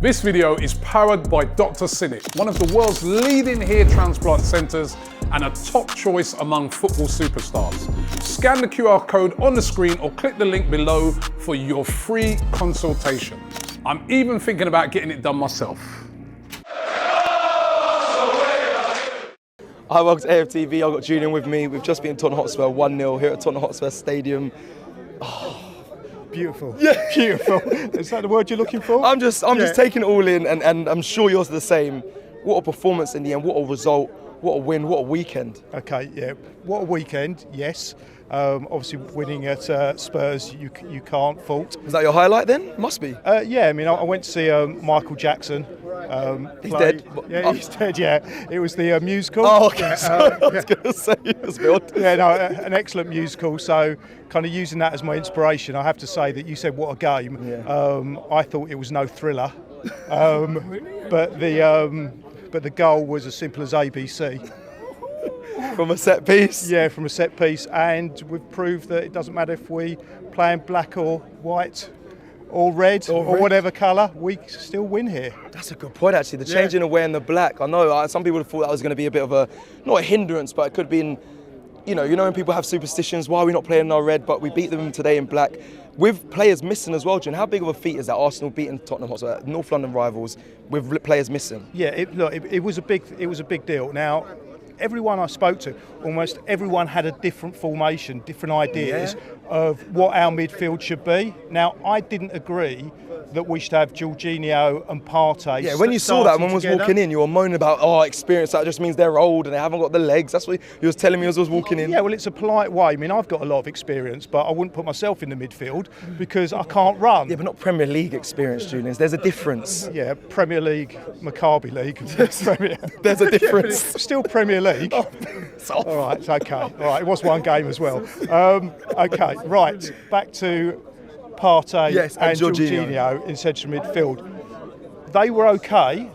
This video is powered by Dr. Cinik, one of the world's leading hair transplant centres and a top choice among football superstars. Scan the QR code on the screen or click the link below for your free consultation. I'm even thinking about getting it done myself. Hi, welcome to AFTV. I've got Julian with me. We've just been Tottenham Hotspur 1-0 here at Tottenham Hotspur Stadium. Beautiful. Yeah. Beautiful. Is that the word you're looking for? I'm just taking it all in, and I'm sure yours are the same. What a performance in the end, what a result, what a win, what a weekend. Okay, yeah. What a weekend, yes. Obviously winning at Spurs, you can't fault. Is that your highlight then? Must be. Yeah, I mean, I went to see Michael Jackson. He's dead? Yeah, he's dead, yeah. It was the musical. Oh, okay. Sorry, I was going to say it was good. Yeah, no, an excellent musical. So kind of using that as my inspiration, I have to say that you said what a game. Yeah. I thought it was no thriller. But the goal was as simple as ABC. From a set piece? Yeah, from a set piece, and we've proved that it doesn't matter if we play in black or white or red or whatever colour, we still win here. That's a good point actually, the changing away in the black. I know some people thought that was going to be a bit of a, not a hindrance, but it could be in, you know when people have superstitions, why are we not playing in our red, but we beat them today in black. With players missing as well, Jen, how big of a feat is that Arsenal beating Tottenham Hotspur, North London rivals, with players missing? Yeah, it was a big deal. Now, everyone I spoke to, almost everyone had a different formation, different ideas of what our midfield should be. Now, I didn't agree that we should have Jorginho and Partey. Yeah, when you saw that, when I was walking in, you were moaning about, experience, that just means they're old and they haven't got the legs. That's what you was telling me as I was walking in. Yeah, well, it's a polite way. I mean, I've got a lot of experience, but I wouldn't put myself in the midfield because I can't run. Yeah, but not Premier League experience, Julian. There's a difference. Yeah, Premier League, Maccabi League. There's a difference. Still Premier League. All right, okay. All right, it was one game as well. Okay, right, back to Partey and Jorginho in central midfield. They were okay.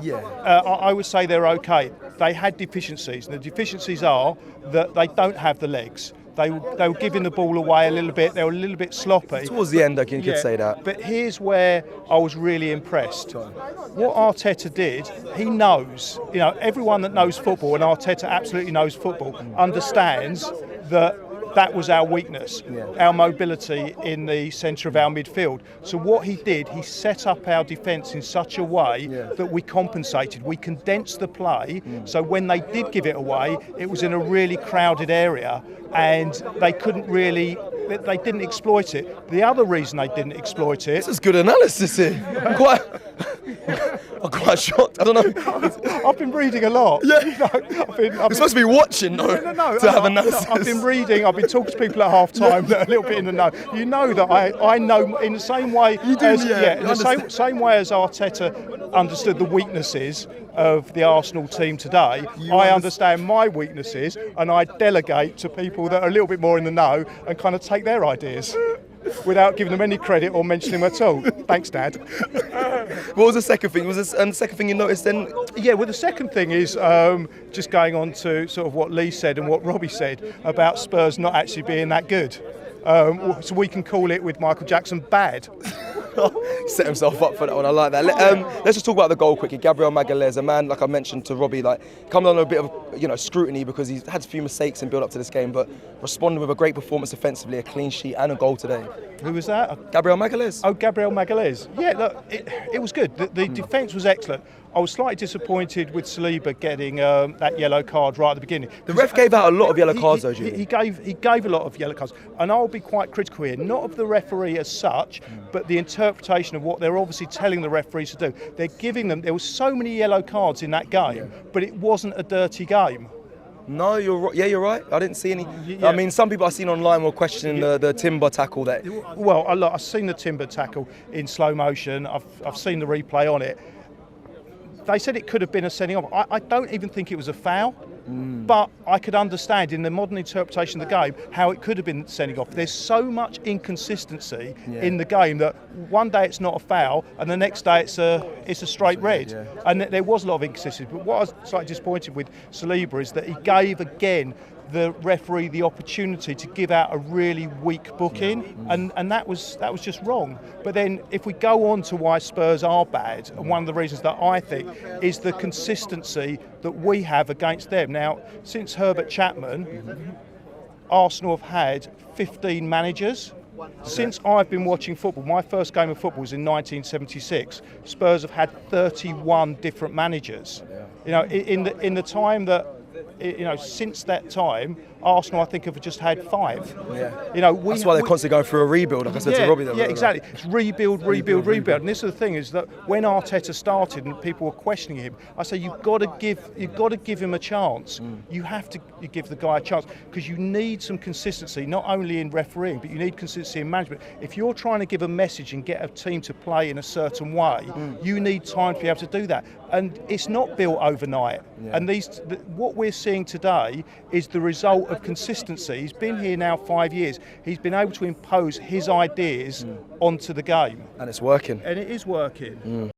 Yeah. I would say they're okay. They had deficiencies, and the deficiencies are that they don't have the legs. They were giving the ball away a little bit. They were a little bit sloppy. Towards the end, I can say that. But here's where I was really impressed. What Arteta did, he knows. Everyone that knows football, and Arteta absolutely knows football, understands that was our weakness, our mobility in the centre of our midfield. So what he did, he set up our defence in such a way that we compensated. We condensed the play, so when they did give it away, it was in a really crowded area, and they didn't exploit it. The other reason they didn't exploit it... This is good analysis here. I'm quite shocked. I don't know. I've been reading a lot. Yeah. You're supposed to be watching, though, to have analysis. I've been reading, I've been talking to people at half-time that are a little bit in the know. You know that I know in the same way in the same way as Arteta understood the weaknesses of the Arsenal team today, I understand my weaknesses, and I delegate to people that are a little bit more in the know and kind of take their ideas without giving them any credit or mentioning them at all. Thanks, Dad. What was the second thing? The second thing you noticed then? Yeah, well, the second thing is just going on to sort of what Lee said and what Robbie said about Spurs not actually being that good. So we can call it, with Michael Jackson, bad. Set himself up for that one. I like that. Let's just talk about the goal quickly. Gabriel Magalhaes, a man, like I mentioned to Robbie, coming on a bit of scrutiny because he's had a few mistakes in build up to this game, but responded with a great performance offensively, a clean sheet and a goal today. Who was that? Gabriel Magalhaes. Oh, Gabriel Magalhaes. Yeah, look, it was good. The defence was excellent. I was slightly disappointed with Saliba getting that yellow card right at the beginning. The ref gave out a lot of yellow cards, though, Julian. He gave a lot of yellow cards, and I'll be quite critical here, not of the referee as such, but the interpretation of what they're obviously telling the referees to do. They're giving them. There were so many yellow cards in that game, but it wasn't a dirty game. No, you're right. Yeah, you're right. I didn't see any. Yeah. I mean, some people I've seen online were questioning the Timber tackle. Well, I've seen the Timber tackle in slow motion. I've seen the replay on it. They said it could have been a sending off. I don't even think it was a foul, but I could understand in the modern interpretation of the game how it could have been sending off. There's so much inconsistency in the game that one day it's not a foul and the next day it's a straight red. And there was a lot of inconsistency. But what I was slightly disappointed with Saliba is that he gave again the referee the opportunity to give out a really weak booking, and that was just wrong. But then if we go on to why Spurs are bad, and one of the reasons that I think is the consistency that we have against them. Now, since Herbert Chapman, Arsenal have had 15 managers. Since I've been watching football, my first game of football was in 1976. Spurs have had 31 different managers. You know, in the time that, you know, since that time, Arsenal, I think, have just had 5. Yeah. You know, that's why they're constantly going through a rebuild. Like I said to Robbie, yeah, exactly. It's rebuild. And this is the thing, is that when Arteta started and people were questioning him, I say you've got to give him a chance. You have to give the guy a chance, because you need some consistency, not only in refereeing, but you need consistency in management. If you're trying to give a message and get a team to play in a certain way, you need time to be able to do that. And it's not built overnight. Yeah. And what we're seeing today is the result of consistency. He's been here now 5 years. He's been able to impose his ideas onto the game. And it's working. And it is working.